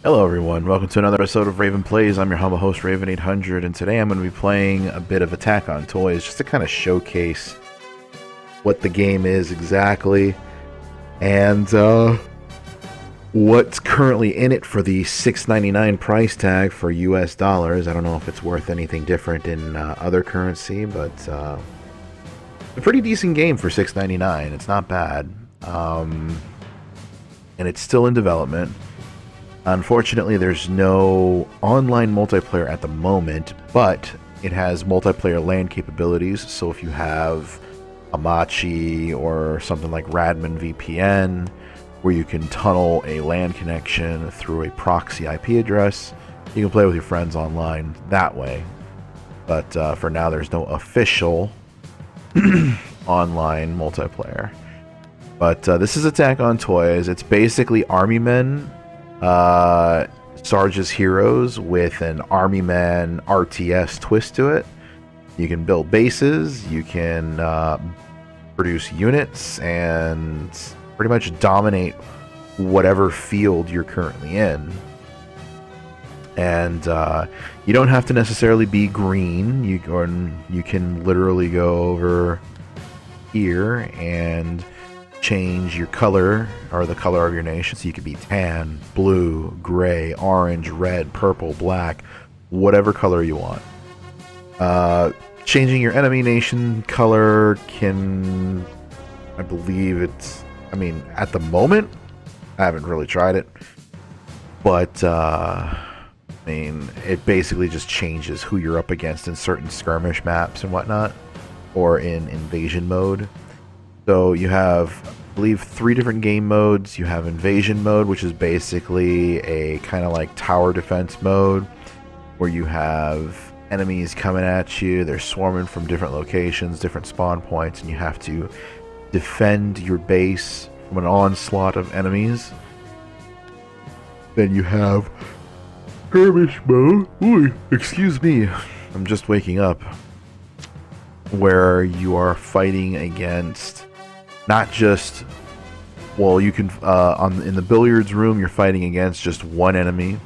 Hello everyone, welcome to another episode of Raven Plays. I'm your humble host Raven 800, and today I'm going to be playing a bit of Attack on Toys just to kind of showcase what the game is exactly and what's currently in it for the $6.99 price tag for US dollars. I don't know if it's worth anything different in other currency, but a pretty decent game for $6.99. It's not bad, and it's still in development. Unfortunately, there's no online multiplayer at the moment, but it has multiplayer LAN capabilities. So if you have Amachi or something like Radman VPN, where you can tunnel a LAN connection through a proxy IP address, you can play with your friends online that way. But for now, there's no official online multiplayer. But this is Attack on Toys. It's basically Army Men, Sarge's Heroes with an Army Men RTS twist to it. You can build bases, you can produce units, and pretty much dominate whatever field you're currently in. And you don't have to necessarily be green. You can literally go over here and change your color, or the color of your nation, so you could be tan, blue, gray, orange, red, purple, black, whatever color you want. Changing your enemy nation color can, I believe it's, at the moment, I haven't really tried it, but it basically just changes who you're up against in certain skirmish maps and whatnot, or in invasion mode. So you have, I believe, 3 different game modes. You have invasion mode, which is basically a kind of like tower defense mode, where you have enemies coming at you. They're swarming from different locations, different spawn points, and you have to defend your base from an onslaught of enemies. Then you have skirmish mode. Ooh, excuse me, I'm just waking up. Where you are fighting against not just, well, you can in the billiards room you're fighting against just one enemy,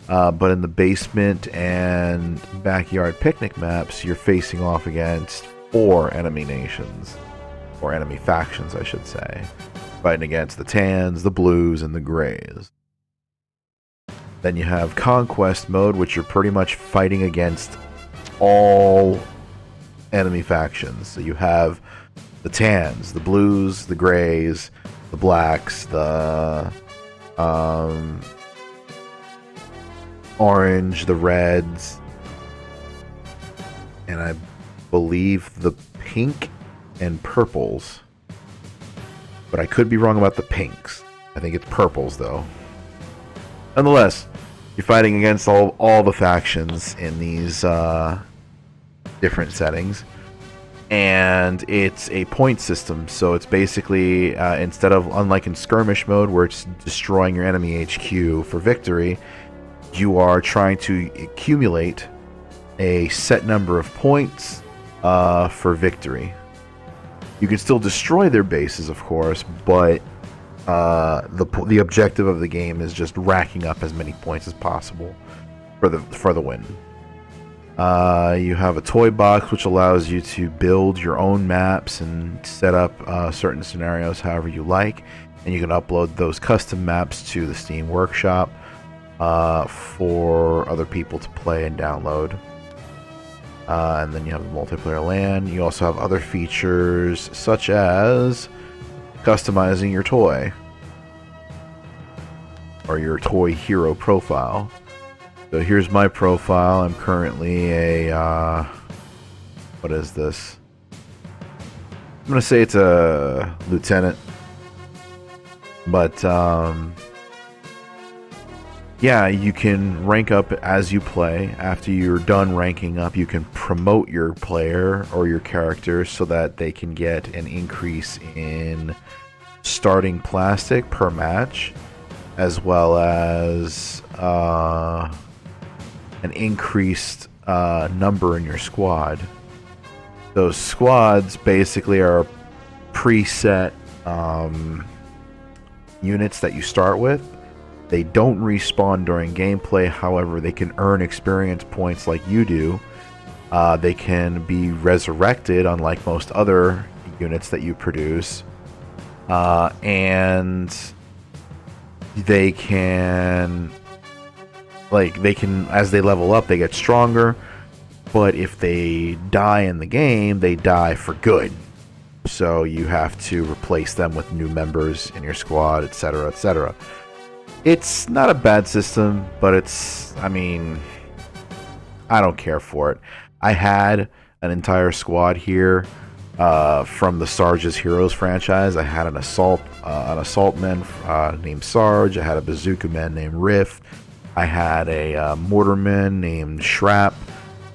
but in the basement and backyard picnic maps you're facing off against 4 enemy nations, or enemy factions I should say, fighting against the tans, the blues, and the grays. Then you have Conquest Mode, which you're pretty much fighting against all enemy factions. So you have the tans, the blues, the grays, the blacks, the orange, the reds, and I believe the pink and purples. But I could be wrong about the pinks. I think it's purples though. Nonetheless, you're fighting against all the factions in these different settings, and it's a point system. So it's basically, instead of, unlike in skirmish mode where it's destroying your enemy HQ for victory, you are trying to accumulate a set number of points for victory. You can still destroy their bases, of course, but the objective of the game is just racking up as many points as possible for the win. You have a toy box, which allows you to build your own maps and set up certain scenarios however you like, and you can upload those custom maps to the Steam Workshop for other people to play and download. And then you have the multiplayer LAN. You also have other features such as customizing your toy, or your toy hero profile. So here's my profile. I'm currently a, what is this? I'm going to say it's a lieutenant. But, yeah, you can rank up as you play. After you're done ranking up, you can promote your player or your character so that they can get an increase in starting plastic per match, as well as an increased number in your squad. Those squads basically are preset units that you start with. They don't respawn during gameplay, however, they can earn experience points like you do. They can be resurrected, unlike most other units that you produce. And they can, as they level up, they get stronger. But if they die in the game, they die for good. So you have to replace them with new members in your squad, etc., etc. It's not a bad system, but I don't care for it. I had an entire squad here from the Sarge's Heroes franchise. I had an assault man named Sarge. I had a bazooka man named Riff. I had a mortarman named Shrap,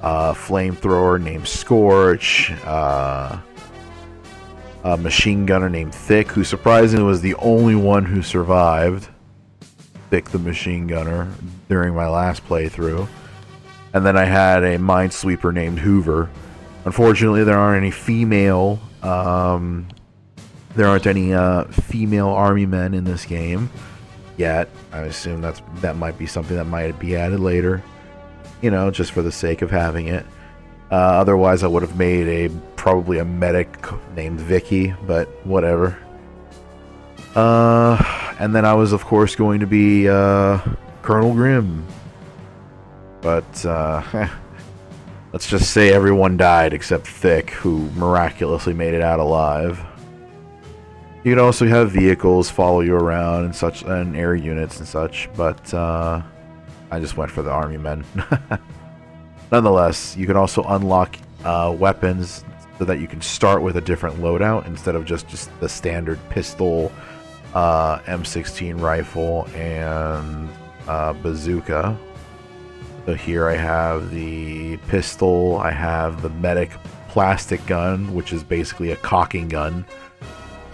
a flamethrower named Scorch, a machine gunner named Thick, who surprisingly was the only one who survived. Thick the machine gunner during my last playthrough. And then I had a minesweeper named Hoover. Unfortunately, there aren't any female female army men in this game yet. I assume that might be something that might be added later, just for the sake of having it. Otherwise, I would have made probably a medic named Vicky, but whatever. And then I was, of course, going to be Colonel Grimm. But let's just say everyone died except Thick, who miraculously made it out alive. You can also have vehicles follow you around and such, and air units and such, but I just went for the army men. Nonetheless, you can also unlock weapons so that you can start with a different loadout instead of just the standard pistol, M16 rifle, and bazooka. So here I have the pistol, I have the medic plastic gun, which is basically a cocking gun.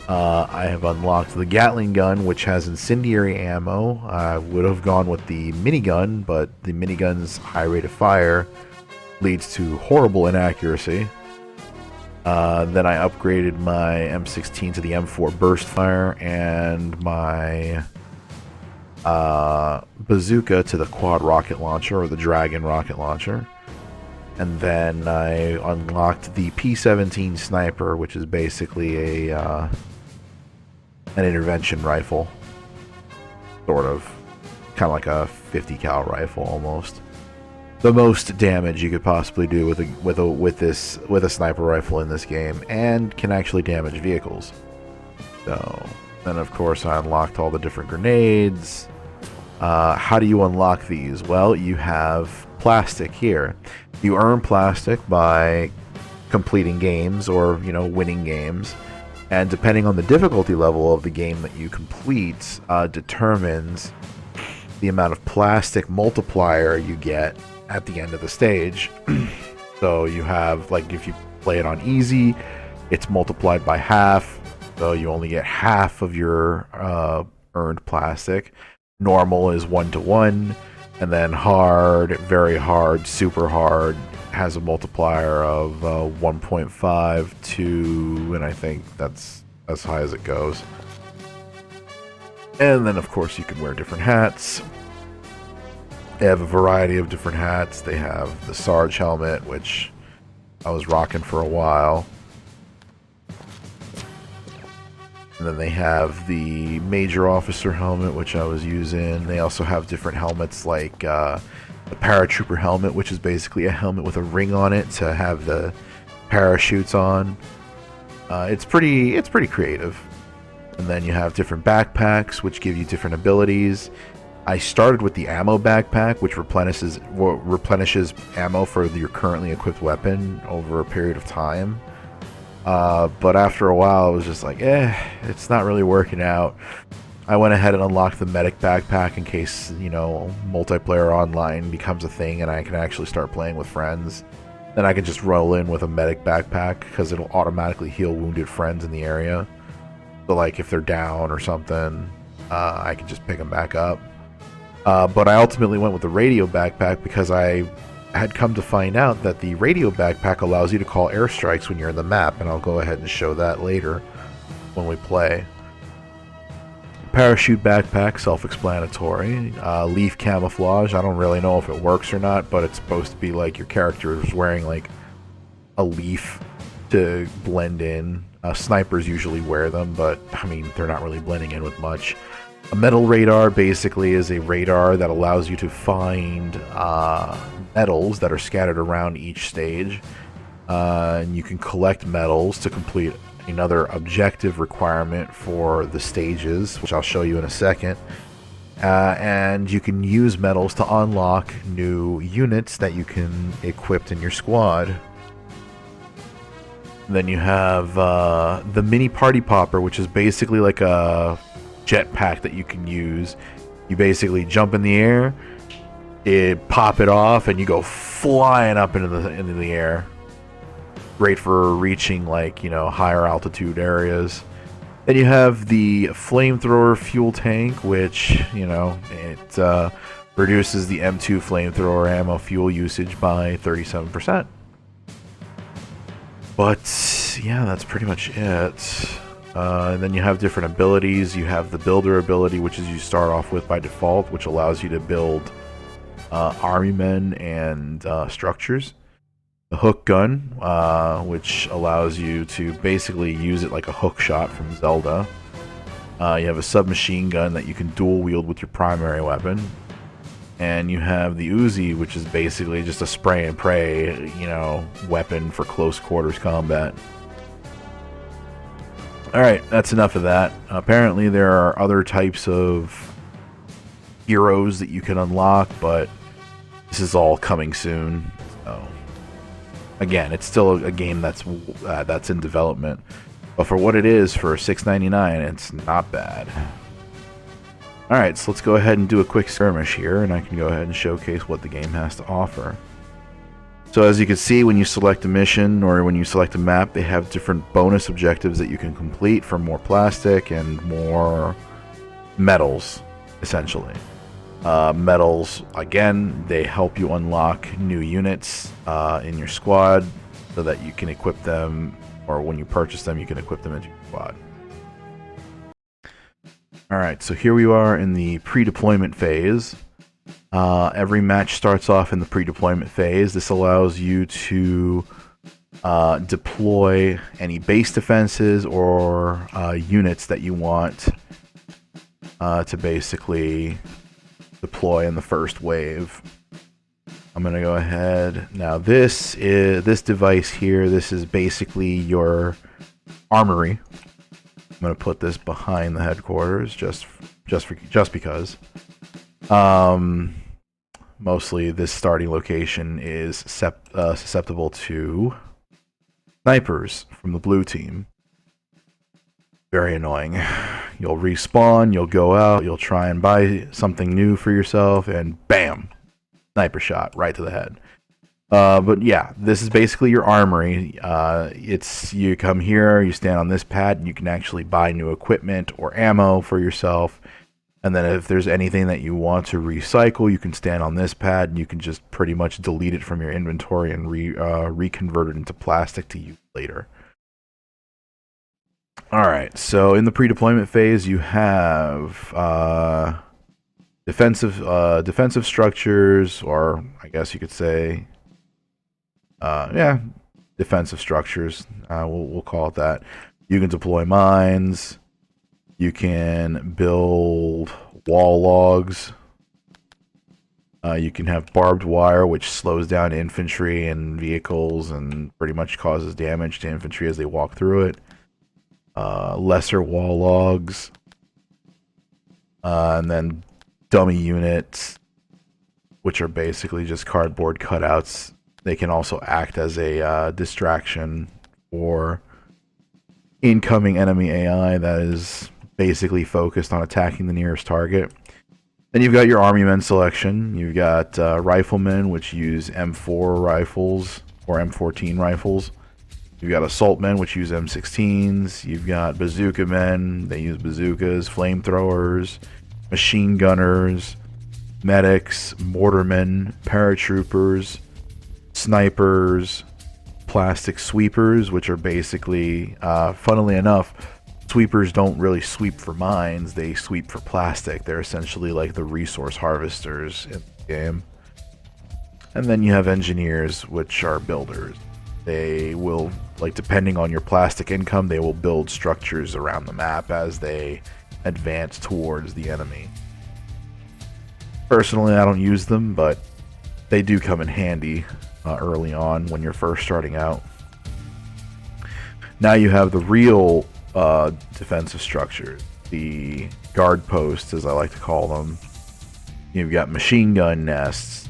I have unlocked the Gatling gun, which has incendiary ammo. I would have gone with the minigun, but the minigun's high rate of fire leads to horrible inaccuracy. Then I upgraded my M16 to the M4 burst fire, and my bazooka to the quad rocket launcher, or the Dragon rocket launcher. And then I unlocked the P17 sniper, which is basically an intervention rifle, sort of, kind of like a 50 cal rifle almost. The most damage you could possibly do with a sniper rifle in this game, and can actually damage vehicles. So then, of course, I unlocked all the different grenades. How do you unlock these? Well, you have plastic here. You earn plastic by completing games or, winning games. And depending on the difficulty level of the game that you complete, determines the amount of plastic multiplier you get at the end of the stage. So you have, if you play it on easy, it's multiplied by half. So you only get half of your earned plastic. Normal is 1-to-1. And then hard, very hard, super hard has a multiplier of 1.5 to, and I think that's as high as it goes. And then, of course, you can wear different hats. They have a variety of different hats. They have the Sarge helmet, which I was rocking for a while. And then they have the Major Officer helmet, which I was using. They also have different helmets, like the Paratrooper helmet, which is basically a helmet with a ring on it to have the parachutes on. It's pretty creative. And then you have different backpacks, which give you different abilities. I started with the ammo backpack, which replenishes ammo for your currently equipped weapon over a period of time. But after a while, I was just like, it's not really working out. I went ahead and unlocked the medic backpack in case, multiplayer online becomes a thing and I can actually start playing with friends. Then I can just roll in with a medic backpack because it'll automatically heal wounded friends in the area. So, if they're down or something, I can just pick them back up. But I ultimately went with the radio backpack because I had come to find out that the radio backpack allows you to call airstrikes when you're in the map, and I'll go ahead and show that later when we play. Parachute backpack, self-explanatory. Leaf camouflage, I don't really know if it works or not, but it's supposed to be like your character is wearing like a leaf to blend in. Snipers usually wear them, but I mean, they're not really blending in with much. A metal radar basically is a radar that allows you to find metals that are scattered around each stage. And you can collect metals to complete another objective requirement for the stages, which I'll show you in a second. And you can use metals to unlock new units that you can equip in your squad. Then you have the mini party popper, which is basically like a jetpack that you can use. You basically jump in the air, pop it off, and you go flying up into the air. Great for reaching, like, you know, higher altitude areas. Then you have the flamethrower fuel tank, which, you know, it reduces the M2 flamethrower ammo fuel usage by 37%. But yeah, that's pretty much it. And then you have different abilities. You have the builder ability, which is you start off with by default, which allows you to build army men and structures. The hook gun, which allows you to basically use it like a hook shot from Zelda. You have a submachine gun that you can dual wield with your primary weapon. And you have the Uzi, which is basically just a spray and pray, you know, weapon for close quarters combat. Alright, that's enough of that. Apparently there are other types of heroes that you can unlock, but this is all coming soon. So, again, it's still a game that's in development. But for what it is, for $6.99, it's not bad. Alright, so let's go ahead and do a quick skirmish here, and I can go ahead and showcase what the game has to offer. So as you can see, when you select a mission or when you select a map, they have different bonus objectives that you can complete for more plastic and more metals, essentially. Metals, again, they help you unlock new units in your squad so that you can equip them, or when you purchase them, you can equip them into your squad. Alright, so here we are in the pre-deployment phase. Every match starts off in the pre-deployment phase. This allows you to deploy any base defenses or units that you want to basically deploy in the first wave. I'm going to go ahead. Now this device here, this is basically your armory. I'm going to put this behind the headquarters just because. Mostly this starting location is susceptible to snipers from the blue team. Very annoying. You'll respawn, you'll go out, you'll try and buy something new for yourself, and bam! Sniper shot right to the head. But yeah, this is basically your armory. You come here, you stand on this pad, and you can actually buy new equipment or ammo for yourself. And then if there's anything that you want to recycle, you can stand on this pad and you can just pretty much delete it from your inventory and reconvert it into plastic to use later. Alright, so in the pre-deployment phase you have defensive structures, or I guess you could say defensive structures. We'll call it that. You can deploy mines. You can build wall logs. You can have barbed wire, which slows down infantry and vehicles and pretty much causes damage to infantry as they walk through it. Lesser wall logs. And then dummy units, which are basically just cardboard cutouts. They can also act as a distraction for incoming enemy AI that is basically focused on attacking the nearest target. Then you've got your army men selection. You've got riflemen, which use M4 rifles or M14 rifles. You've got assault men, which use M16s. You've got bazooka men. They use bazookas, flamethrowers, machine gunners, medics, mortarmen, paratroopers, snipers, plastic sweepers, which are basically, funnily enough, Sweepers don't really sweep for mines, they sweep for plastic. They're essentially like the resource harvesters in the game. And then you have engineers, which are builders. They will, like, depending on your plastic income, they will build structures around the map as they advance towards the enemy. Personally, I don't use them, but they do come in handy early on when you're first starting out. Now you have the real defensive structures, the guard posts, as I like to call them. You've got machine gun nests,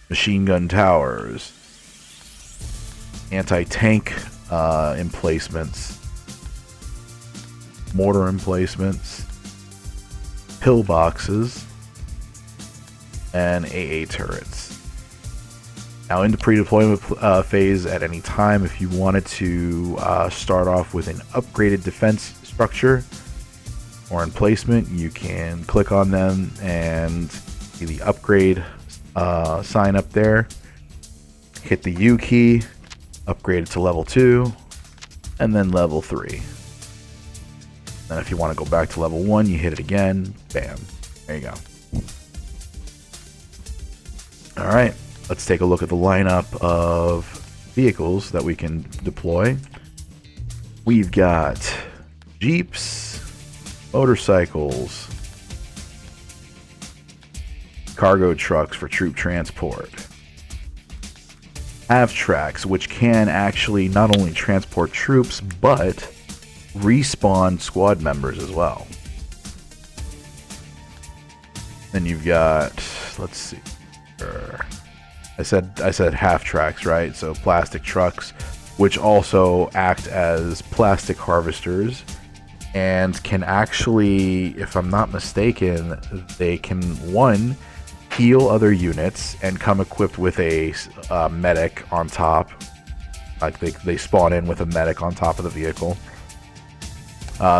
machine gun towers, anti-tank emplacements, mortar emplacements, pillboxes, and AA turrets. Now, in the pre-deployment phase, at any time, if you wanted to start off with an upgraded defense structure or emplacement, you can click on them and see the upgrade sign up there. Hit the U key, upgrade it to level 2, and then level 3. Then if you want to go back to level 1, you hit it again. Bam. There you go. Alright, let's take a look at the lineup of vehicles that we can deploy. We've got Jeeps, motorcycles, cargo trucks for troop transport, half-tracks, which can actually not only transport troops, but respawn squad members as well. Then you've got, let's see, I said half-tracks, right? So plastic trucks, which also act as plastic harvesters, and can actually, if I'm not mistaken, they can, one, heal other units and come equipped with a medic on top. Like they spawn in with a medic on top of the vehicle.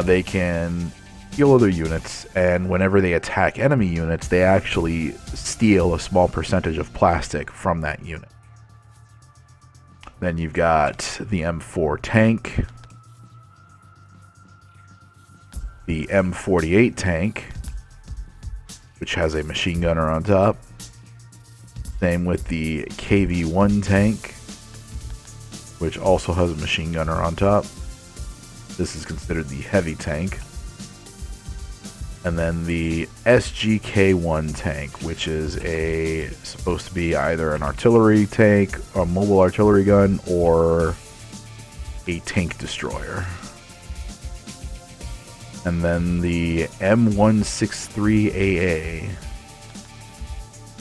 They can heal other units, and whenever they attack enemy units, they actually steal a small percentage of plastic from that unit. Then you've got the M4 Tank, the M48 Tank, which has a machine gunner on top. Same with the KV-1 Tank, which also has a machine gunner on top. This is considered the heavy tank. And then the SGK-1 Tank, which is supposed to be either an artillery tank, a mobile artillery gun, or a tank destroyer. And then the M163AA,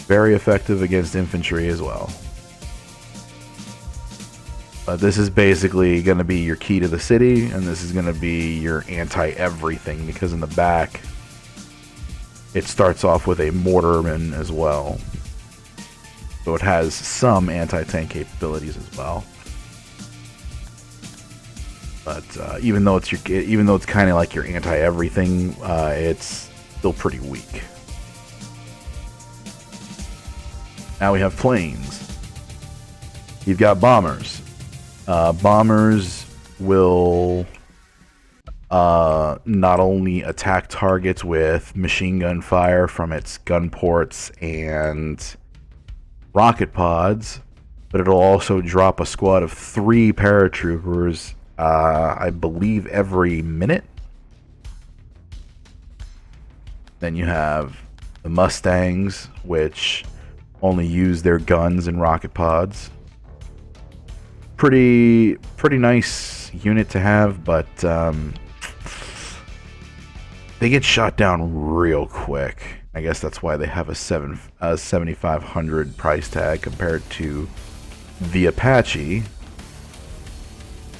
very effective against infantry as well. This is basically going to be your key to the city, and this is going to be your anti-everything, because in the back it starts off with a mortarman as well. So it has some anti-tank capabilities as well. But even though it's kind of like your anti-everything, it's still pretty weak. Now we have planes. You've got bombers. Bombers will not only attack targets with machine gun fire from its gun ports and rocket pods, but it'll also drop a squad of 3 paratroopers, I believe every minute. Then you have the Mustangs, which only use their guns and rocket pods. Pretty nice unit to have, but they get shot down real quick. I guess that's why they have a 7,500 price tag compared to the Apache,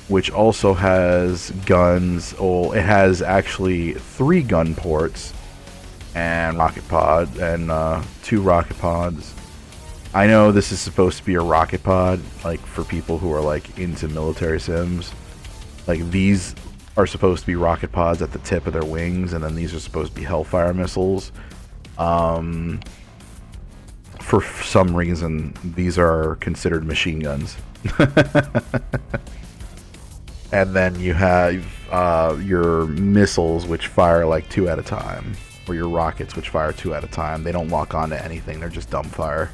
which also has guns. Oh, it has actually 3 gun ports and rocket pod and 2 rocket pods. I know this is supposed to be a rocket pod, like for people who are like into military sims. Like these are supposed to be rocket pods at the tip of their wings, and then these are supposed to be Hellfire missiles. For some reason, these are considered machine guns. And then you have your missiles, which fire like 2 at a time, or your rockets, which fire 2 at a time. They don't lock onto anything, they're just dumbfire.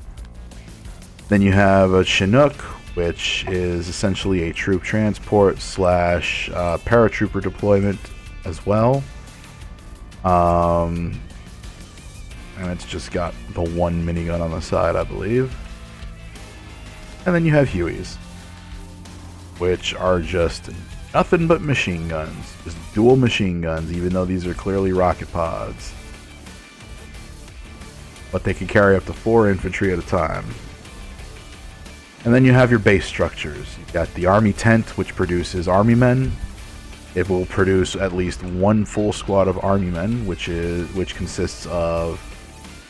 Then you have a Chinook, which is essentially a troop transport slash paratrooper deployment as well. And it's just got the 1 minigun on the side, I believe. And then you have Hueys, which are just nothing but machine guns. Just dual machine guns, even though these are clearly rocket pods. But they can carry up to 4 infantry at a time. And then you have your base structures. You've got the army tent, which produces army men. It will produce at least 1 full squad of army men, which consists of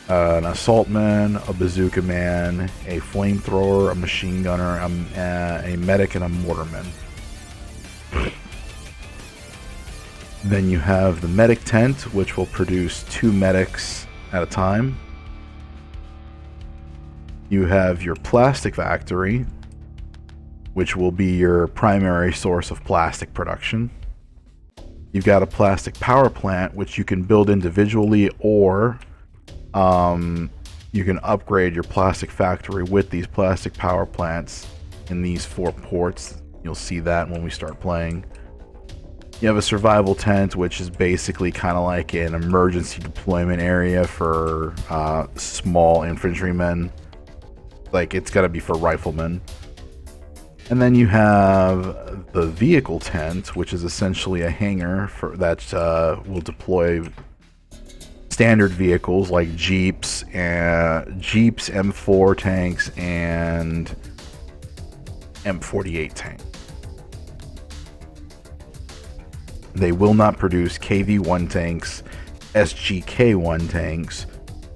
an assault man, a bazooka man, a flamethrower, a machine gunner, a medic, and a mortarman. Then you have the medic tent, which will produce 2 medics at a time. You have your plastic factory, which will be your primary source of plastic production. You've got a plastic power plant, which you can build individually, or you can upgrade your plastic factory with these plastic power plants in these 4 ports. You'll see that when we start playing. You have a survival tent, which is basically kind of like an emergency deployment area for small infantrymen. Like, it's got to be for riflemen. And then you have the vehicle tent, which is essentially a hangar that will deploy standard vehicles like Jeeps, M4 tanks, and M48 Tank. They will not produce KV-1 tanks, SGK-1 tanks,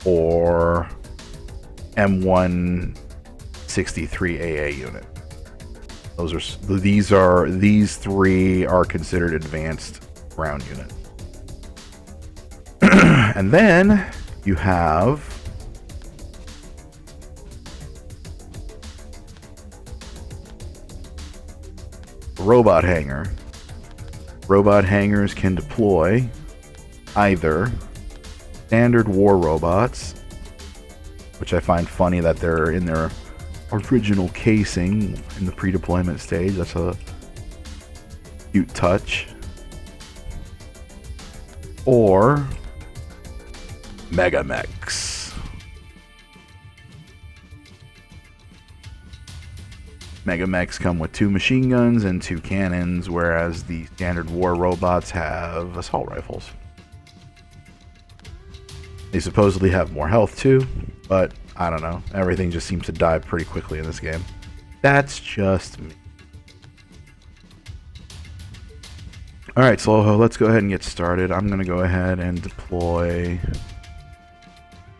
or M163 AA unit. These 3 are considered advanced ground units. And then you have robot hangar. Robot hangars can deploy either standard war robots, which I find funny that they're in their original casing in the pre-deployment stage. That's a cute touch. Or Mega Mechs. Mega Mechs come with 2 machine guns and 2 cannons, whereas the standard war robots have assault rifles. They supposedly have more health too, but I don't know. Everything just seems to die pretty quickly in this game. That's just me. Alright, so let's go ahead and get started. I'm going to go ahead and deploy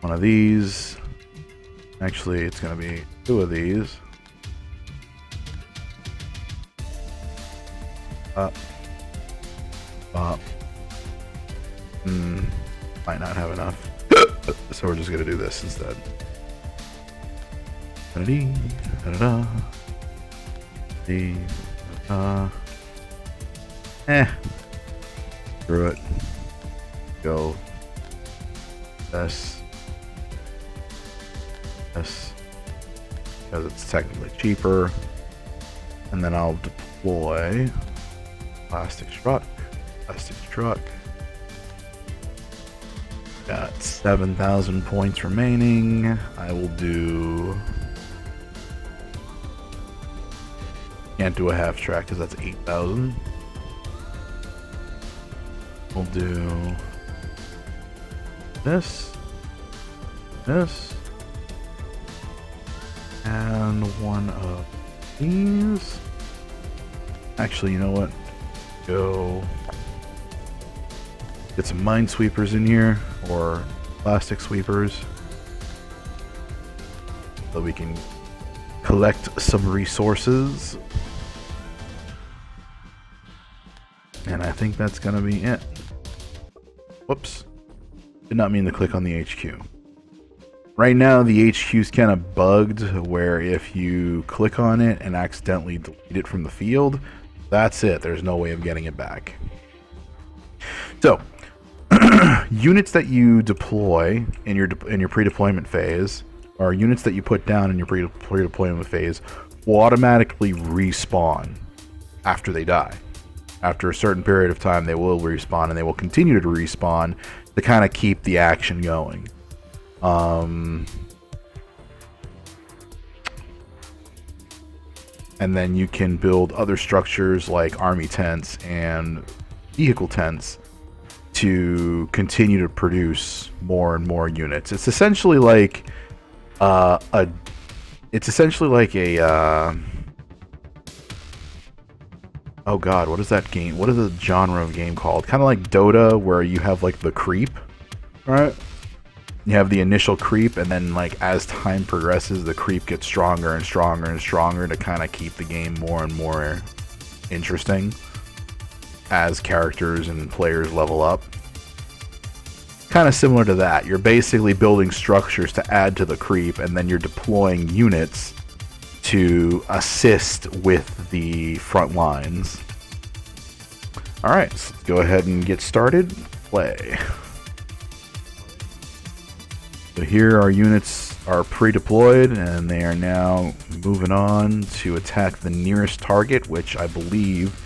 one of these. Actually, it's going to be 2 of these. Might not have enough. So we're just going to do this instead. Screw it. Go. This. Because it's technically cheaper. And then I'll deploy plastic truck. Got 7,000 points remaining. I will do... Can't do a half track because that's 8,000. We'll do this, and one of these. Actually, you know what? Go get some minesweepers in here, or plastic sweepers, so we can collect some resources. And I think that's gonna be it. Whoops. Did not mean to click on the HQ. Right now the HQ is kind of bugged, where if you click on it and accidentally delete it from the field, that's it. There's no way of getting it back. So, units that you deploy in your pre-deployment phase, or units that you put down in your pre-deployment phase, will automatically respawn after they die. After a certain period of time, they will respawn, and they will continue to respawn to kind of keep the action going. And then you can build other structures like army tents and vehicle tents to continue to produce more and more units. It's essentially like a oh god, what is that game? What is the genre of game called? Kind of like Dota, where you have like the creep, right? You have the initial creep, and then like as time progresses, the creep gets stronger and stronger and stronger to kind of keep the game more and more interesting as characters and players level up. Kind of similar to that. You're basically building structures to add to the creep, and then you're deploying units to assist with the front lines. Alright, so let's go ahead and get started. Play. So here our units are pre-deployed, and they are now moving on to attack the nearest target, which I believe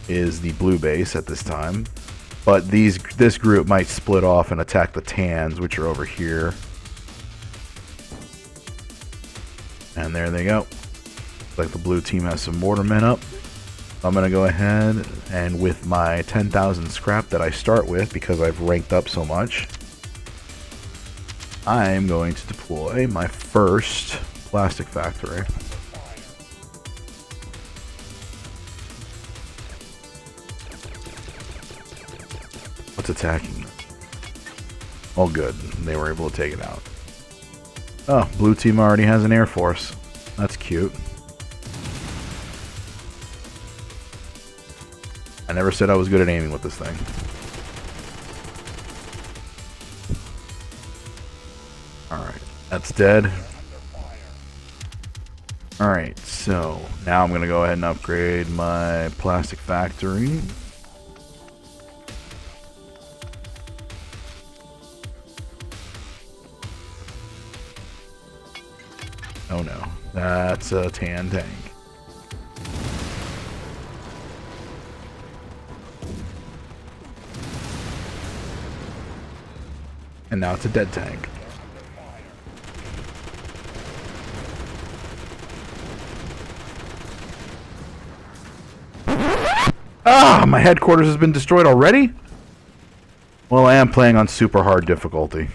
is the blue base at this time. But this group might split off and attack the tans, which are over here. And there they go. Looks like the blue team has some mortarmen up. I'm going to go ahead and with my 10,000 scrap that I start with, because I've ranked up so much, I'm going to deploy my first plastic factory. What's attacking? Oh good, they were able to take it out. Oh, blue team already has an air force. That's cute. I never said I was good at aiming with this thing. Alright, that's dead. Alright, so now I'm going to go ahead and upgrade my plastic factory. Oh no, that's a tan tank. And now it's a dead tank. Ah, my headquarters has been destroyed already? Well, I am playing on super hard difficulty.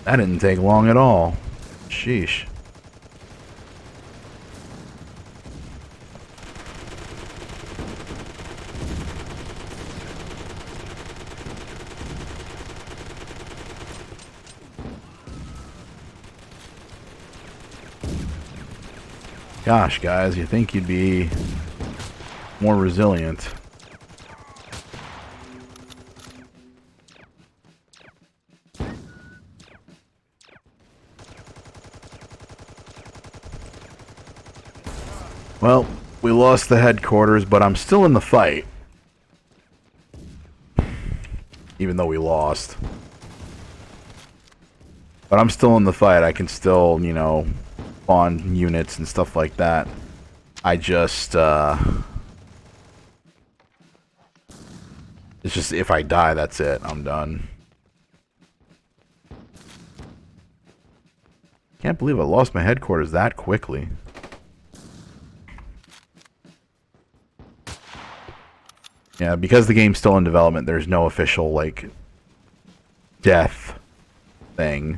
That didn't take long at all. Sheesh. Gosh, guys, you think you'd be more resilient. Well, we lost the headquarters, but I'm still in the fight. Even though we lost. But I'm still in the fight. I can still, you know, spawn units and stuff like that. I just, it's just, if I die, that's it. I'm done. Can't believe I lost my headquarters that quickly. Yeah, because the game's still in development, there's no official, like, death thing.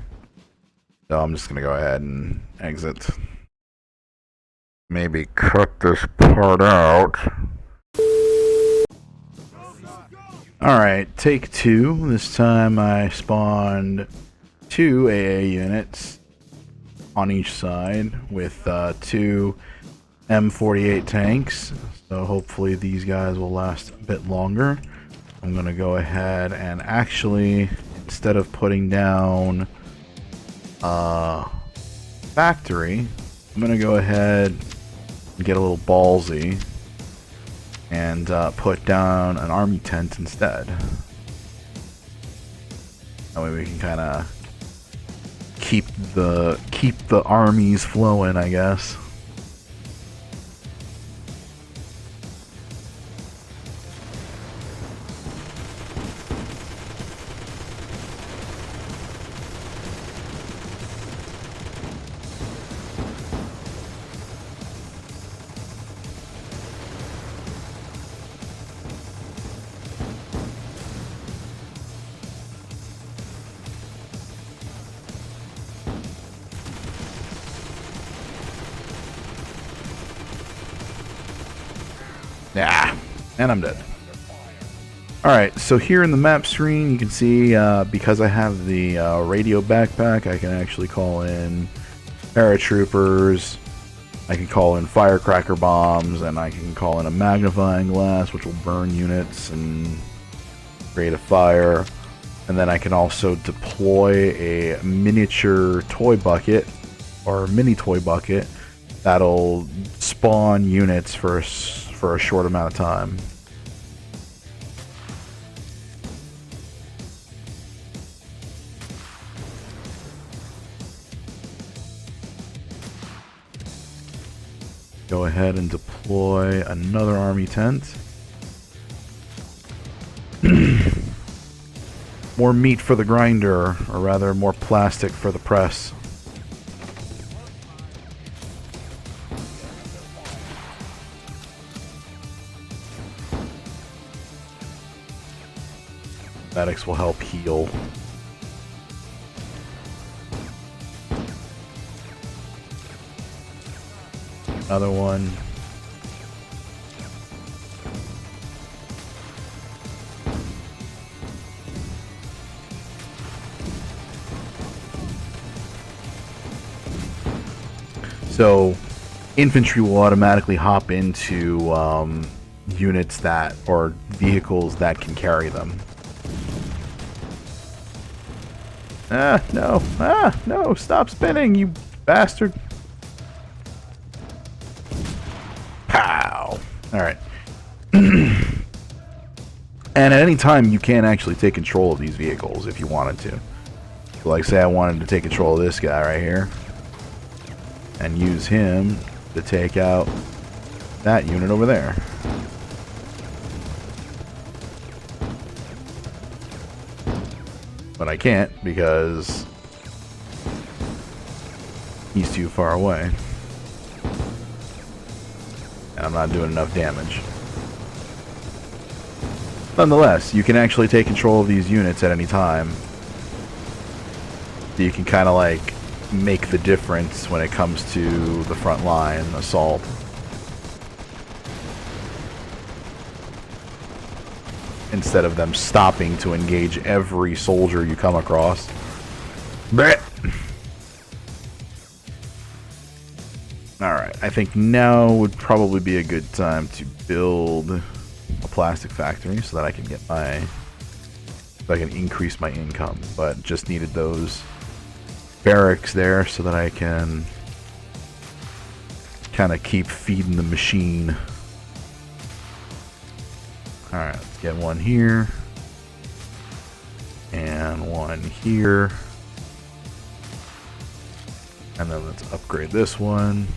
So I'm just gonna go ahead and exit. Maybe cut this part out. Alright, take two. This time I spawned 2 AA units on each side with 2 M48 tanks. So hopefully these guys will last a bit longer. I'm going to go ahead and actually, instead of putting down a factory, I'm gonna go ahead and get a little ballsy and put down an army tent instead. That way we can kind of keep the armies flowing, I guess. Yeah, and I'm dead. Alright, so here in the map screen, you can see, because I have the radio backpack, I can actually call in paratroopers, I can call in firecracker bombs, and I can call in a magnifying glass, which will burn units and create a fire. And then I can also deploy a miniature toy bucket, or mini toy bucket, that'll spawn units for a short amount of time. Go ahead and deploy another army tent. More meat for the grinder, or rather more plastic for the press. Medics will help heal. Another one. So, infantry will automatically hop into units that, or vehicles that can carry them. No, stop spinning, you bastard. Pow. Alright. And at any time, you can actually take control of these vehicles if you wanted to. So like, say I wanted to take control of this guy right here, and use him to take out that unit over there. But I can't because he's too far away. And I'm not doing enough damage. Nonetheless, you can actually take control of these units at any time. So you can kind of like make the difference when it comes to the front line assault. Instead of them stopping to engage every soldier you come across. Blech. Alright, I think now would probably be a good time to build a plastic factory so that I can get my, so I can increase my income, but just needed those barracks there so that I can kind of keep feeding the machine. Alright, let's get one here and one here, and then let's upgrade this one.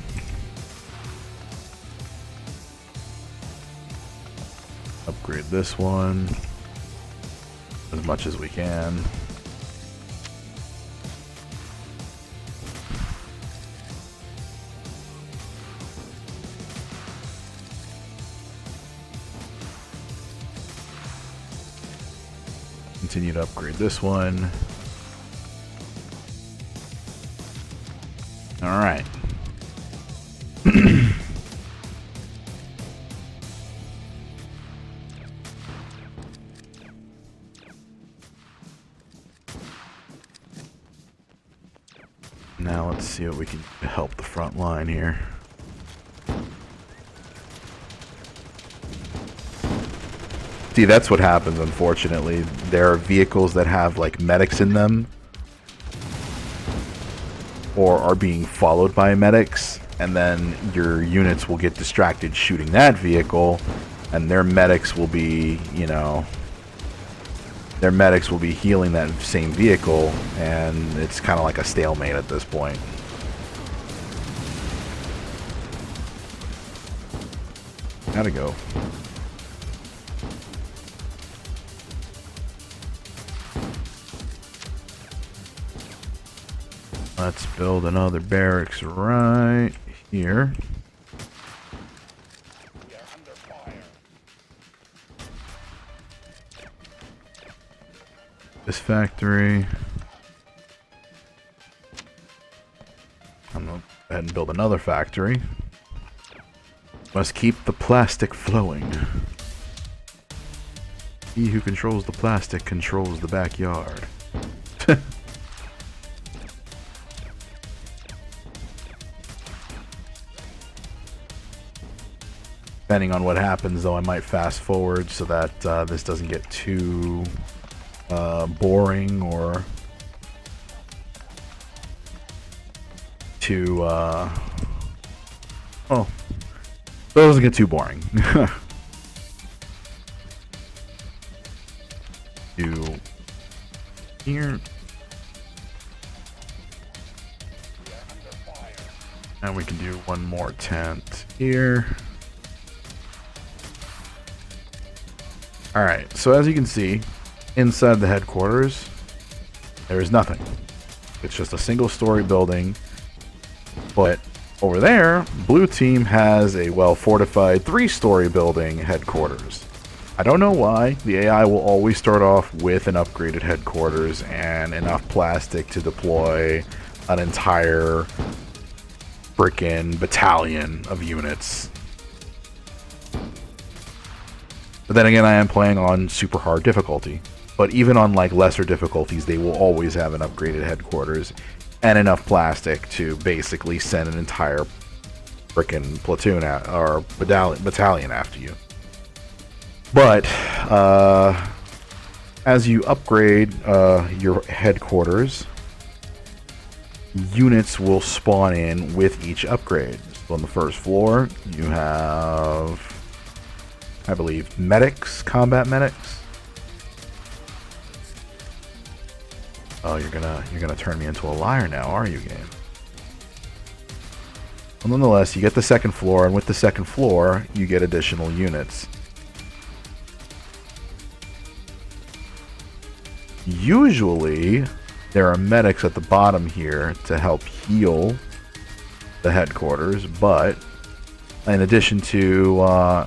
Upgrade this one as much as we can. Continue to upgrade this one. All right. Now let's see what we can help the front line here. See, that's what happens, unfortunately. There are vehicles that have, like, medics in them, or are being followed by medics, and then your units will get distracted shooting that vehicle, and their medics will be, you know, their medics will be healing that same vehicle, and it's kind of like a stalemate at this point. Gotta go. Let's build another barracks right here. This factory. I'm gonna go ahead and build another factory. Must keep the plastic flowing. He who controls the plastic controls the backyard. Depending on what happens, though, I might fast forward so that this doesn't get too boring or too oh, so it doesn't get too boring. Do here, and we can do one more tent here. Alright, so as you can see, inside the headquarters, there is nothing. It's just a single story building. But over there, blue team has a well-fortified 3-story building headquarters. I don't know why. The AI will always start off with an upgraded headquarters and enough plastic to deploy an entire frickin' battalion of units. But then again, I am playing on super hard difficulty. But even on like lesser difficulties, they will always have an upgraded headquarters and enough plastic to basically send an entire frickin' platoon or battalion after you. But as you upgrade your headquarters, units will spawn in with each upgrade. So on the first floor, you have, I believe, medics, combat medics. Oh, you're gonna turn me into a liar now, are you, game? Well, nonetheless, you get the second floor, and with the second floor, you get additional units. Usually, there are medics at the bottom here to help heal the headquarters, but in addition to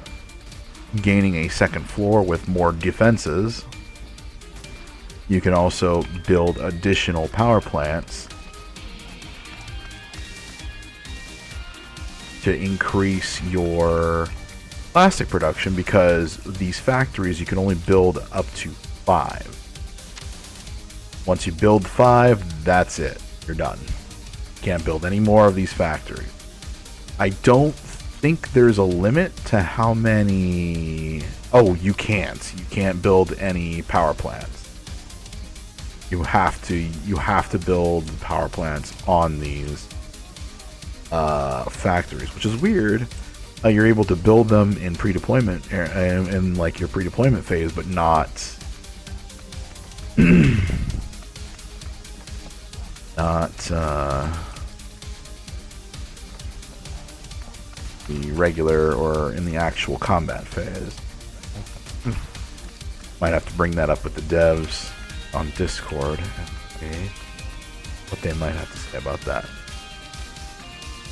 gaining a second floor with more defenses, you can also build additional power plants to increase your plastic production, because these factories you can only build up to 5. Once you build 5, that's it. You're done. Can't build any more of these factories. I don't think there's a limit to how many... Oh, you can't. You can't build any power plants. You have to build power plants on these factories, which is weird. You're able to build them in pre-deployment, in like your pre-deployment phase, but not the regular or in the actual combat phase. Might have to bring that up with the devs on Discord and see what they might have to say about that.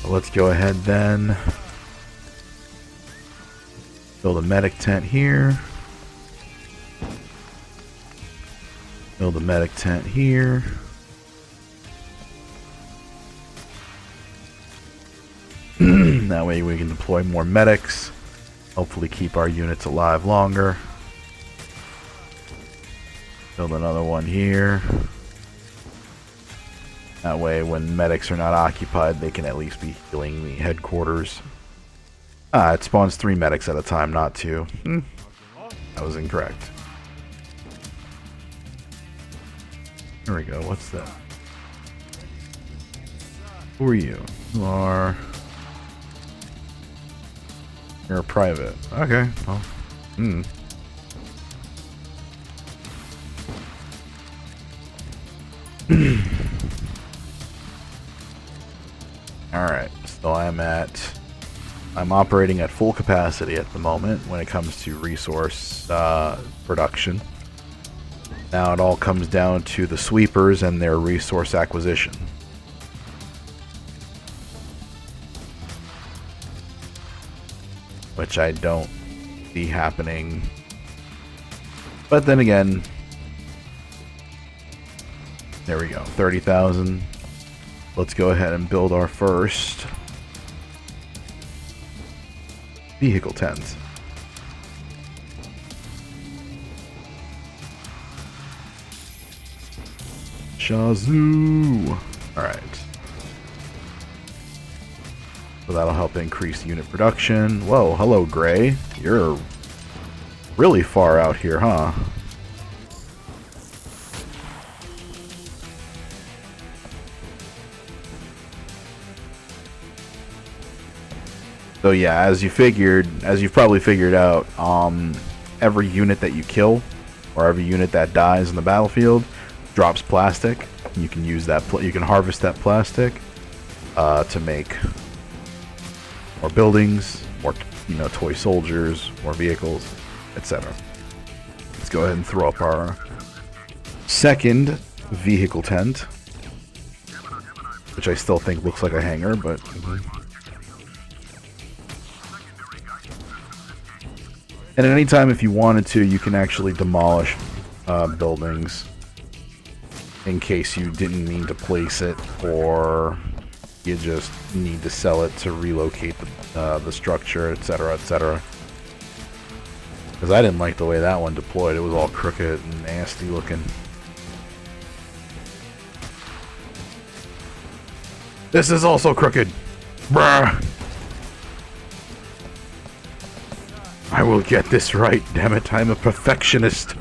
So let's go ahead then. Build a medic tent here. Build a medic tent here. That way we can deploy more medics. Hopefully keep our units alive longer. Build another one here. That way when medics are not occupied, they can at least be healing the headquarters. It spawns 3 medics at a time, not 2. That was incorrect. There we go. What's that? Who are you? You are You're a private. Okay. Well. Alright, so I'm operating at full capacity at the moment when it comes to resource production. Now it all comes down to the sweepers and their resource acquisition. Which I don't see happening. But then again, there we go, 30,000. Let's go ahead and build our first vehicle tent. Shazoo! Alright. So that'll help increase unit production. Whoa, hello Gray. You're really far out here, huh? So yeah, as you've probably figured out, every unit that you kill, or every unit that dies in the battlefield, drops plastic. You can use that. You can harvest that plastic to make more buildings, more toy soldiers, more vehicles, etc. Let's go ahead and throw up our second vehicle tent, which I still think looks like a hangar, but. And at any time, if you wanted to, you can actually demolish buildings in case you didn't mean to place it, or you just need to sell it to relocate the structure, etc., etc. Because I didn't like the way that one deployed. It was all crooked and nasty looking. This is also crooked. Bruh. I will get this right, damn it. I'm a perfectionist.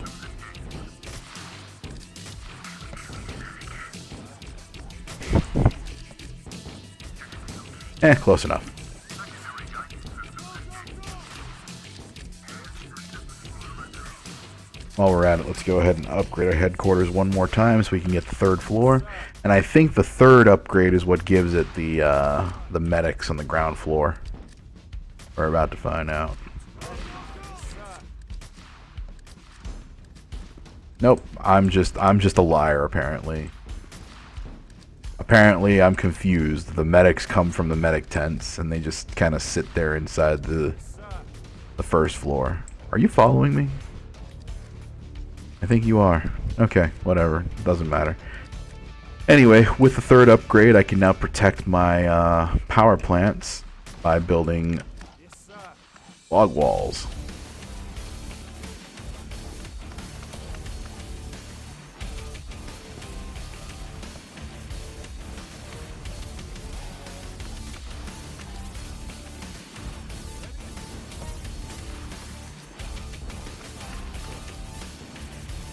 Close enough. While we're at it, let's go ahead and upgrade our headquarters one more time so we can get the third floor. And I think the third upgrade is what gives it the medics on the ground floor. We're about to find out. Nope, I'm just a liar apparently. Apparently I'm confused. The medics come from the medic tents and they just kind of sit there inside the first floor. Are you following me? I think you are. Okay, whatever. Doesn't matter. Anyway, with the third upgrade, I can now protect my power plants by building log walls.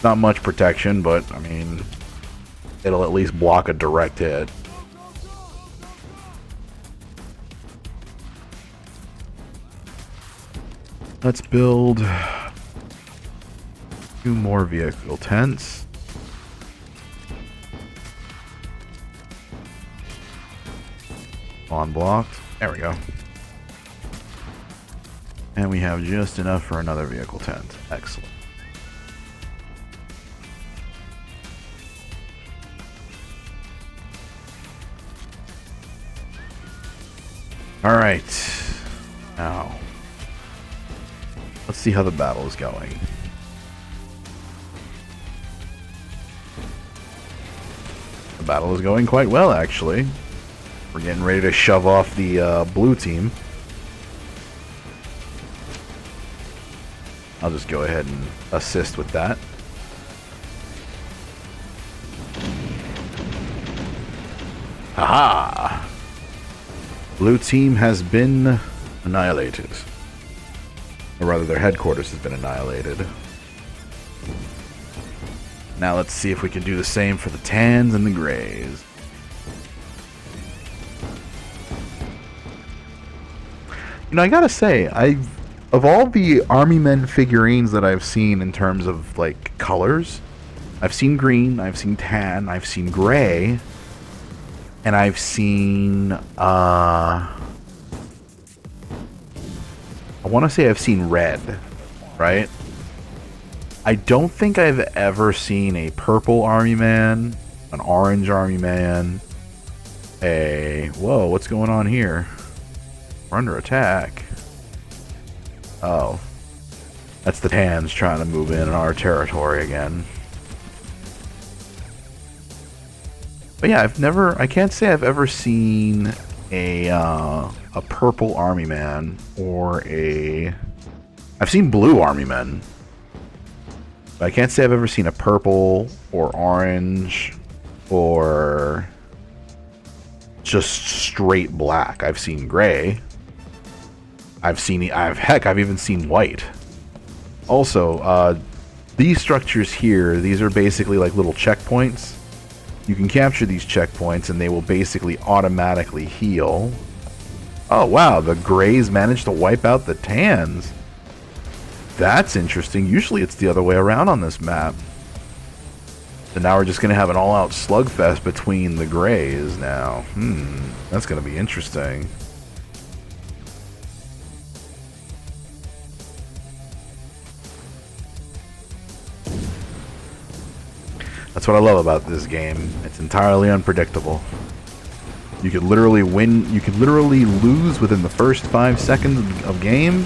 Not much protection, but I mean, it'll at least block a direct hit. Let's build 2 more vehicle tents. Unblocked. There we go. And we have just enough for another vehicle tent. Excellent. Alright, now, let's see how the battle is going. The battle is going quite well, actually. We're getting ready to shove off the blue team. I'll just go ahead and assist with that. Haha! Blue team has been annihilated. Or rather, their headquarters has been annihilated. Now let's see if we can do the same for the tans and the grays. You know, I gotta say, of all the Army Men figurines that I've seen in terms of, like, colors, I've seen green, I've seen tan, I've seen gray, and I've seen, I want to say I've seen red, right? I don't think I've ever seen a purple Army Man, an orange Army Man, whoa, what's going on here? We're under attack. Oh. That's the Tans trying to move in our territory again. But yeah, I can't say I've ever seen a purple Army Man or I've seen blue Army Men. But I can't say I've ever seen a purple or orange or just straight black. I've seen gray. Heck, I've even seen white. Also, these structures here, these are basically like little checkpoints. You can capture these checkpoints and they will basically automatically heal. Oh wow, the grays managed to wipe out the tans. That's interesting. Usually it's the other way around on this map. So now we're just going to have an all-out slugfest between the grays now. That's going to be interesting. That's what I love about this game. It's entirely unpredictable. You could literally win, you could literally lose within the first 5 seconds of game.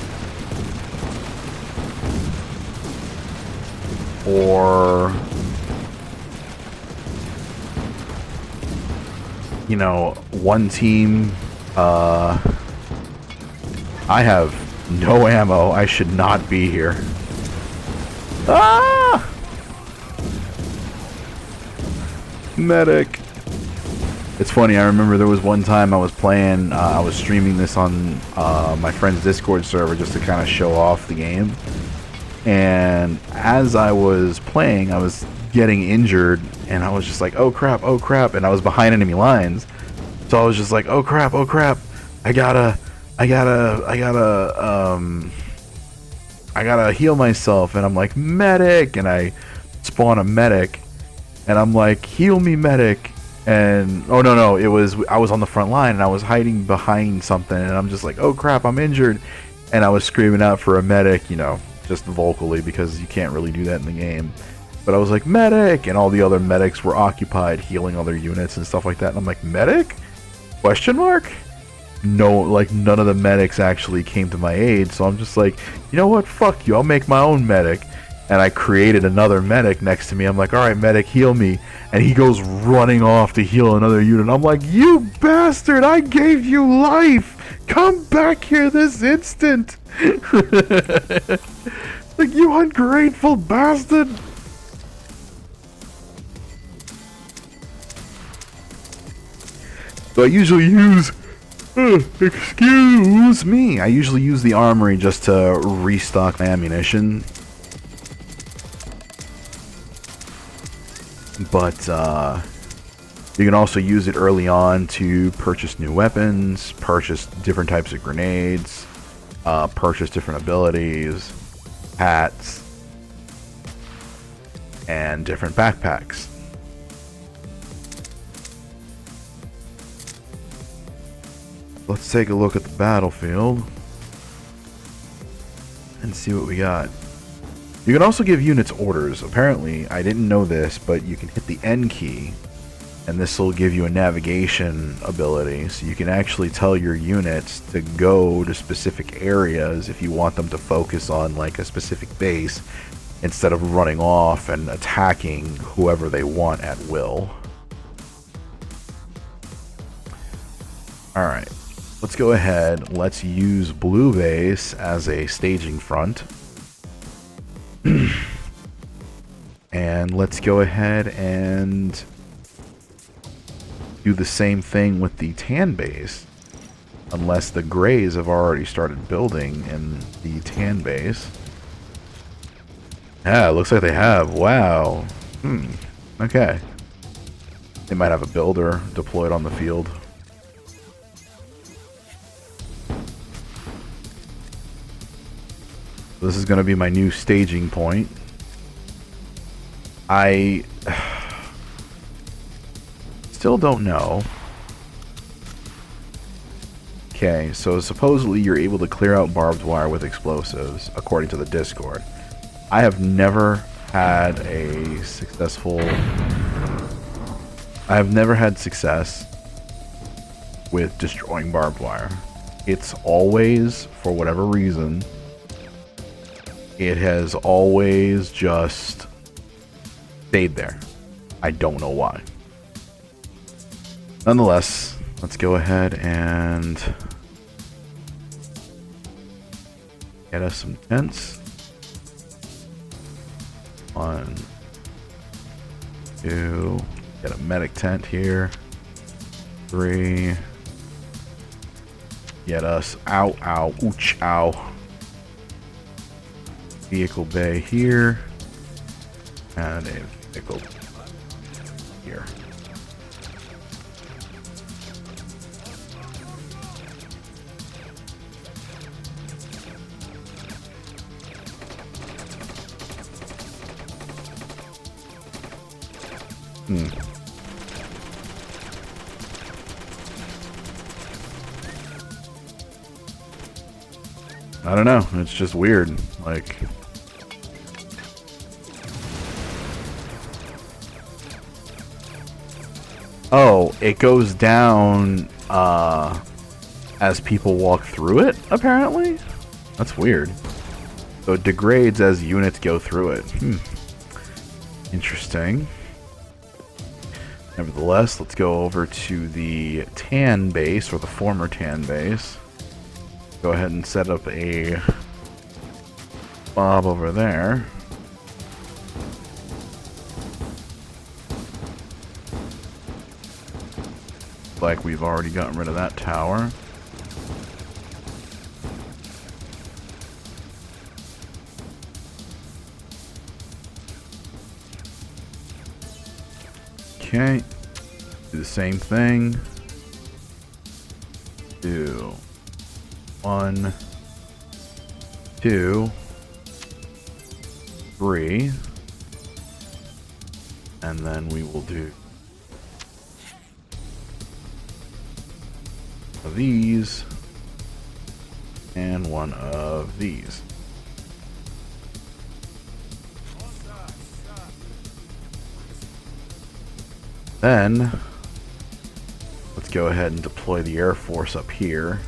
Or, you know, one team, I have no ammo. I should not be here. Ah! Medic. It's funny, I remember there was one time I was playing, I was streaming this on my friend's Discord server just to kind of show off the game. And as I was playing, I was getting injured, and I was just like, oh crap, and I was behind enemy lines. So I was just like, oh crap, I gotta heal myself, and I'm like, medic, and I spawn a medic, and I'm like, heal me, medic. And oh no, I was on the front line and I was hiding behind something, and I'm just like, oh crap, I'm injured, and I was screaming out for a medic, you know, just vocally, because you can't really do that in the game. But I was like, medic, and all the other medics were occupied healing other units and stuff like that, and I'm like, medic? Question mark? No, like none of the medics actually came to my aid, so I'm just like, you know what, fuck you, I'll make my own medic. And I created another medic next to me. I'm like, alright, medic, heal me. And he goes running off to heal another unit. I'm like, you bastard, I gave you life! Come back here this instant! Like, you ungrateful bastard! So I usually use... excuse me! I usually use the armory just to restock my ammunition. But you can also use it early on to purchase new weapons, purchase different types of grenades, purchase different abilities, hats, and different backpacks. Let's take a look at the battlefield and see what we got. You can also give units orders. Apparently, I didn't know this, but you can hit the N key, and this will give you a navigation ability, so you can actually tell your units to go to specific areas if you want them to focus on like a specific base, instead of running off and attacking whoever they want at will. Alright, let's go ahead. Let's use Blue Base as a staging front. And let's go ahead and do the same thing with the tan base, unless the grays have already started building in the tan base. Yeah, it looks like they have. Wow. Okay. They might have a builder deployed on the field. This is going to be my new staging point. I still don't know. Okay, so supposedly you're able to clear out barbed wire with explosives, according to the Discord. I have never had a successful... I have never had success with destroying barbed wire. It's always, for whatever reason, it has always just stayed there. I don't know why. Nonetheless, let's go ahead and get us some tents. 1, 2, get a medic tent here. 3, get us, ow, ow, ooch, ow. Vehicle bay here, and a vehicle here. I don't know, it's just weird, like... Oh, it goes down, as people walk through it, apparently? That's weird. So it degrades as units go through it. Interesting. Nevertheless, let's go over to the tan base, or the former tan base. Go ahead and set up a bob over there. Like we've already gotten rid of that tower. Okay. Do the same thing. 2, 1, 2, 3, and then we will do of these and one of these. Then let's go ahead and deploy the Air Force up here.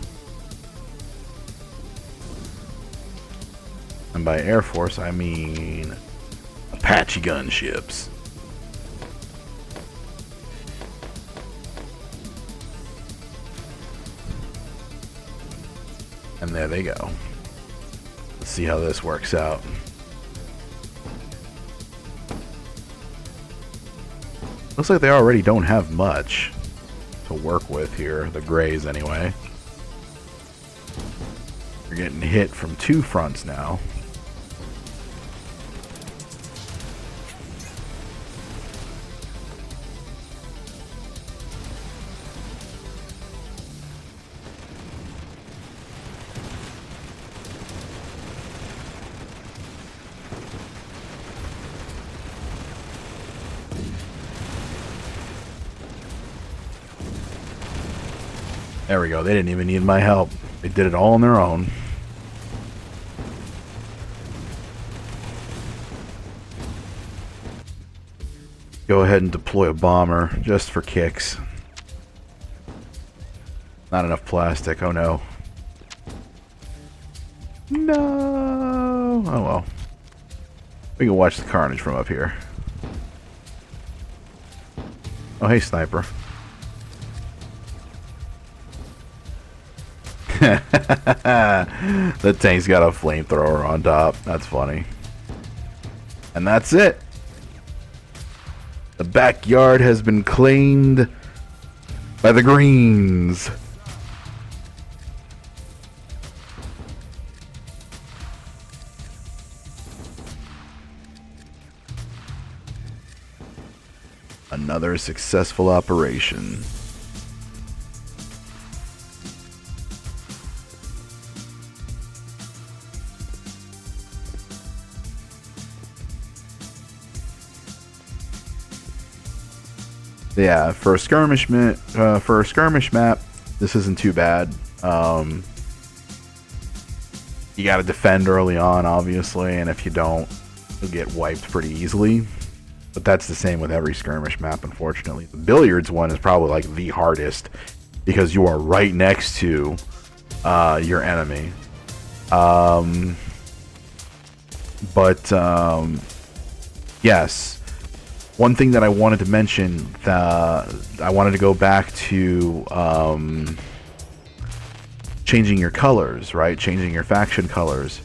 And by Air Force, I mean Apache gunships. And there they go. Let's see how this works out. Looks like they already don't have much to work with here, the Greys anyway. They're getting hit from 2 fronts now. There we go. They didn't even need my help. They did it all on their own. Go ahead and deploy a bomber just for kicks. Not enough plastic. Oh no. No. Oh well. We can watch the carnage from up here. Oh hey, sniper. The tank's got a flamethrower on top. That's funny. And that's it. The backyard has been claimed by the Greens. Another successful operation. Yeah, for a skirmish map, this isn't too bad. You got to defend early on, obviously, and if you don't, you'll get wiped pretty easily. But that's the same with every skirmish map, unfortunately. The billiards one is probably like the hardest because you are right next to your enemy. Yes. One thing that I wanted to mention, I wanted to go back to changing your colors, right? Changing your faction colors.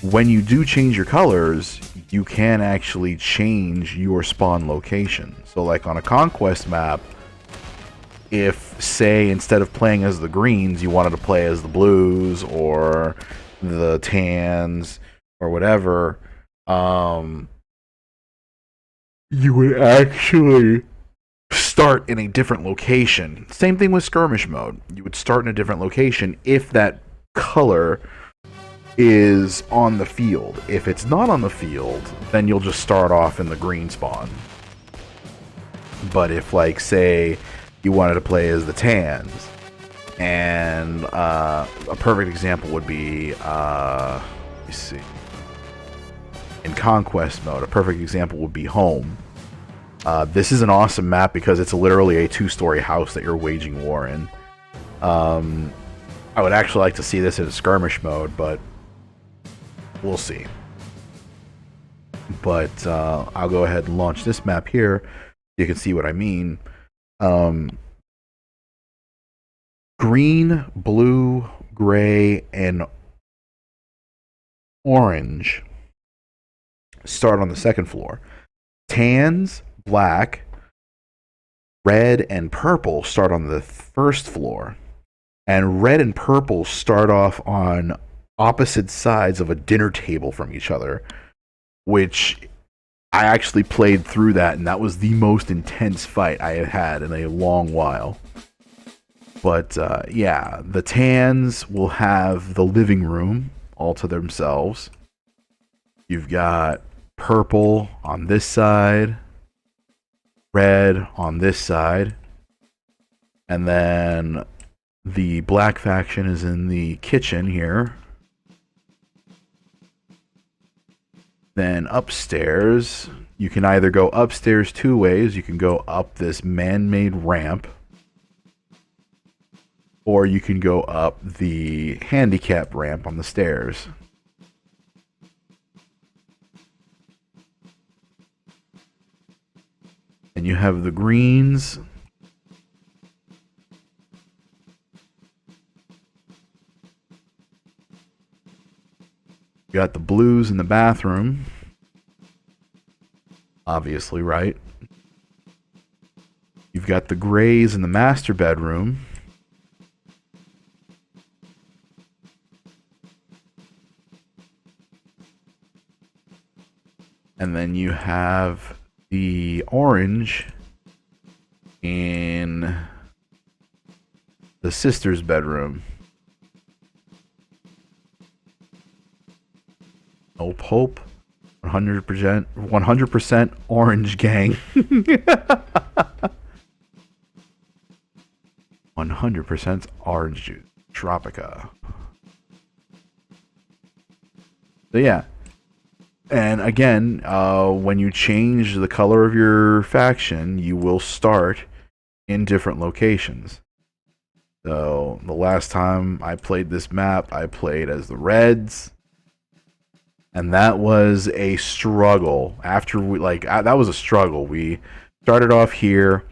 When you do change your colors, you can actually change your spawn location. So like on a Conquest map, if, say, instead of playing as the greens, you wanted to play as the blues or the tans or whatever, you would actually start in a different location. Same thing with skirmish mode. You would start in a different location if that color is on the field. If it's not on the field, then you'll just start off in the green spawn. But if, like, say, you wanted to play as the tans, and a perfect example would be, let me see, in Conquest Mode, a perfect example would be Home. This is an awesome map because it's literally a 2-story house that you're waging war in. I would actually like to see this in a skirmish mode, but we'll see. But I'll go ahead and launch this map here. You can see what I mean. Green, blue, gray, and orange start on the second floor. Tans, black, red, and purple start on the first floor. And red and purple start off on opposite sides of a dinner table from each other, which I actually played through that, and that was the most intense fight I have had in a long while. But yeah, the tans will have the living room all to themselves. You've got purple on this side, red on this side, and then the black faction is in the kitchen here. Then upstairs, you can either go upstairs 2 ways. You can go up this man-made ramp, or you can go up the handicap ramp on the stairs. And you have the greens. You got the blues in the bathroom. Obviously, right? You've got the grays in the master bedroom. And then you have the orange in the sister's bedroom. No Pope. 100% orange gang. 100% orange juice. Tropica. So yeah. And again, when you change the color of your faction, you will start in different locations. So the last time I played this map, I played as the Reds. And that was a struggle. After we, that was a struggle. We started off here.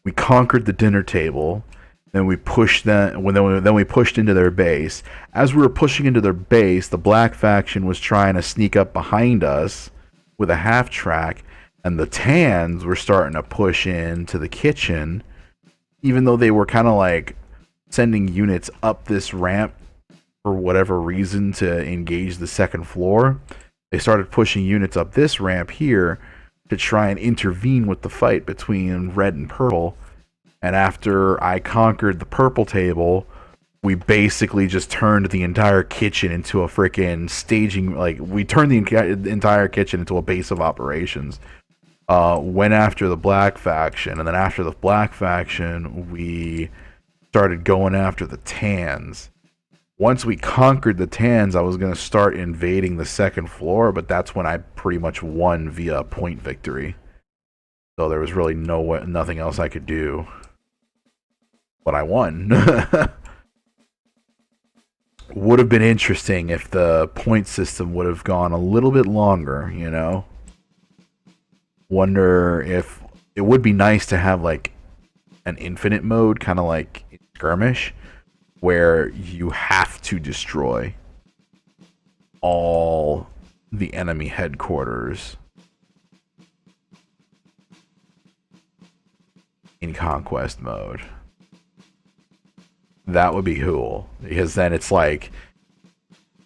We conquered the dinner table. Then we pushed them. Then we pushed into their base. As we were pushing into their base, the black faction was trying to sneak up behind us with a half track, and the tans were starting to push into the kitchen, even though they were kind of like sending units up this ramp for whatever reason to engage the second floor. They started pushing units up this ramp here to try and intervene with the fight between red and purple. And after I conquered the purple table, we basically just turned the entire kitchen into a freaking staging, we turned the entire kitchen into a base of operations. went after the black faction, and then after the black faction, we started going after the tans. Once we conquered the tans, I was going to start invading the second floor, but that's when I pretty much won via point victory. So there was really nothing else I could do. But I won. Would have been interesting if the point system would have gone a little bit longer, you know? Wonder if it would be nice to have like an infinite mode, kind of like skirmish, where you have to destroy all the enemy headquarters in Conquest Mode. That would be cool, because then it's like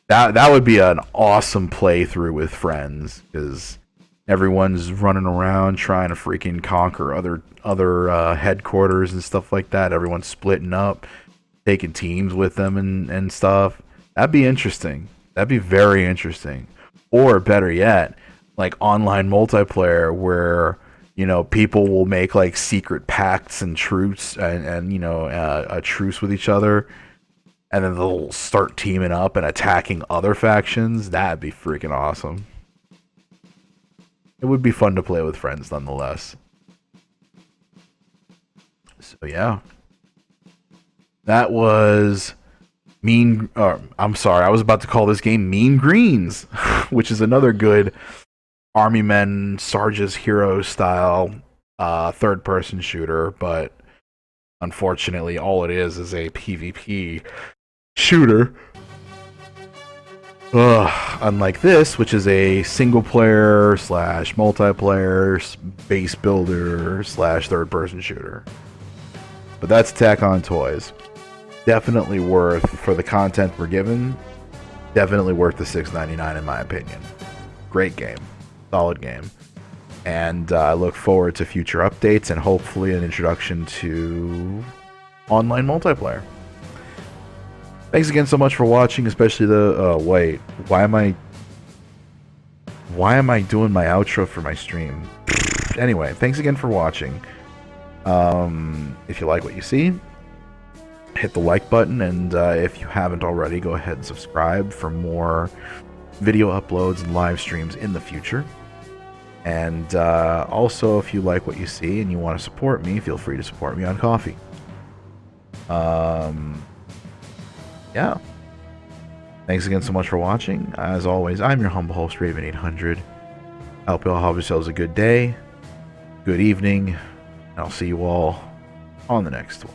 that would be an awesome playthrough with friends, because everyone's running around trying to freaking conquer other headquarters and stuff like that. Everyone's splitting up, taking teams with them and stuff. That'd be interesting. That'd be very interesting. Or better yet, like online multiplayer where, you know, people will make like secret pacts and truce and you know, a truce with each other, and then they'll start teaming up and attacking other factions. That'd be freaking awesome. It would be fun to play with friends nonetheless. So yeah. That was I'm sorry, I was about to call this game Mean Greens, which is another good Army Men Sarge's Hero style third-person shooter, but unfortunately all it is a PvP shooter. Unlike this, which is a single-player / multiplayer base builder / third-person shooter. But that's Attack on Toys. Definitely worth, for the content we're given, definitely worth the $6.99 in my opinion. Great game. Solid game. And I look forward to future updates and hopefully an introduction to online multiplayer. Thanks again so much for watching, especially the wait, why am I doing my outro for my stream? Anyway, thanks again for watching. If you like what you see, hit the like button, and if you haven't already, go ahead and subscribe for more video uploads and live streams in the future. And also, if you like what you see and you want to support me, feel free to support me on Ko-fi. Yeah. Thanks again so much for watching. As always, I'm your humble host, Raven800. I hope you all have yourselves a good day, good evening, and I'll see you all on the next one.